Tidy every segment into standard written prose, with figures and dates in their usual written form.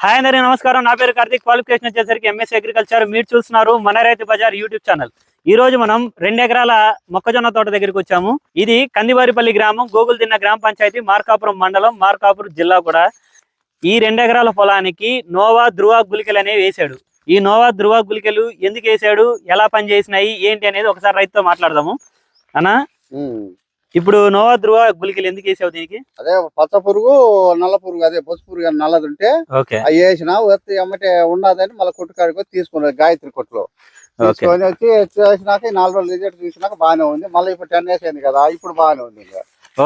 Hi అందరికీ నమస్కారం. నా పేరు కార్తిక్. క్వాలిఫికేషన్ వచ్చేసరికి ఎంఎస్ అగ్రికల్చర్. మీరు చూస్తున్నారు మన రైతు బజార్ యూట్యూబ్ ఛానల్. ఈ రోజు మనం 2 ఎకరాల మొక్కజొన్న తోట దగ్గరికి వచ్చాము. ఇది కందివారిపల్లి గ్రామం, గోగుల్దిన్న గ్రామ పంచాయతీ, మార్కాపురం మండలం, మార్కాపురం జిల్లా కూడా. ఈ 2 ఎకరాల పొలానికి నోవా ధృవ గుళికలు అనేవి వేసాడు. ఈ నోవా ధృవ గుళికలు ఎందుకు వేసాడు, ఎలా పనిచేసినాయి, ఏంటి అనేది ఒకసారి రైతుతో మాట్లాడదాము. అన్నా, ఇప్పుడు నోవా ధృవ గుళికలు ఎందుకు వేసావు దీనికి? అదే పచ్చ పురుగు, నల్ల పురుగు, అదే పసుపు పురుగు నల్లది ఉంటే అవి వేసిన ఎమ్మటే ఉన్నదని మళ్ళీ కొట్టుకాడికి తీసుకున్నది గాయత్రి కొట్లో తీసుకొని వచ్చి చేసినాక 4 రోజులు రిజల్ట్ చూసినాక బాగానే ఉంది. మళ్ళీ ఇప్పుడు 10 days అయింది కదా, ఇప్పుడు బాగానే ఉంది.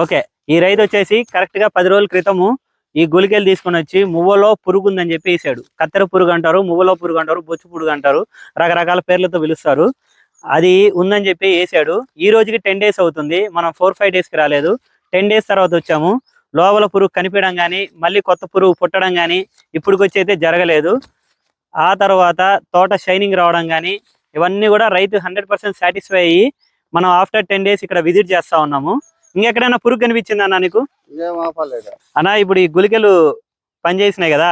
ఓకే, ఈ రైతు వచ్చేసి కరెక్ట్ గా 10 రోజుల క్రితము ఈ గుళికలు తీసుకొని వచ్చి మువ్వలో పురుగు ఉందని చెప్పి వేసాడు. కత్తెర పురుగు అంటారు, మువ్వలో పురుగు అంటారు, బొచ్చు పురుగు అంటారు, రకరకాల పేర్లతో పిలుస్తారు. అది ఉందని చెప్పి వేసాడు. ఈ రోజుకి 10 days అవుతుంది. మనం 4-5 days కి రాలేదు. 10 days తర్వాత వచ్చాము. లోపల పురుగు కనిపించడం కానీ, మళ్ళీ కొత్త పురుగు పుట్టడం కానీ ఇప్పటికొచ్చి అయితే జరగలేదు. ఆ తర్వాత తోట షైనింగ్ రావడం కానీ, ఇవన్నీ కూడా రైతు 100% సాటిస్ఫై అయ్యి మనం ఆఫ్టర్ 10 days ఇక్కడ విజిట్ చేస్తా ఉన్నాము. ఇంకెక్కడైనా పురుగు కనిపించింది అన్న నీకు? అన్న, ఇప్పుడు ఈ గుళికలు పనిచేసినాయి కదా,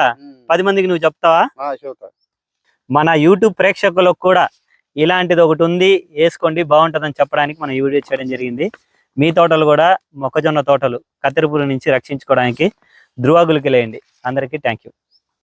10 మందికి నువ్వు చెప్తావా? మన యూట్యూబ్ ప్రేక్షకులకు కూడా ఇలాంటిది ఒకటి ఉంది, వేసుకోండి బాగుంటుందని చెప్పడానికి మనం ఈ వీడియో చేయడం జరిగింది. మీ తోటలు కూడా మొక్కజొన్న తోటలు కత్తెర పురుగు నుంచి రక్షించుకోవడానికి ధృవ గుళికలు వేయండి. అందరికీ థ్యాంక్ యూ.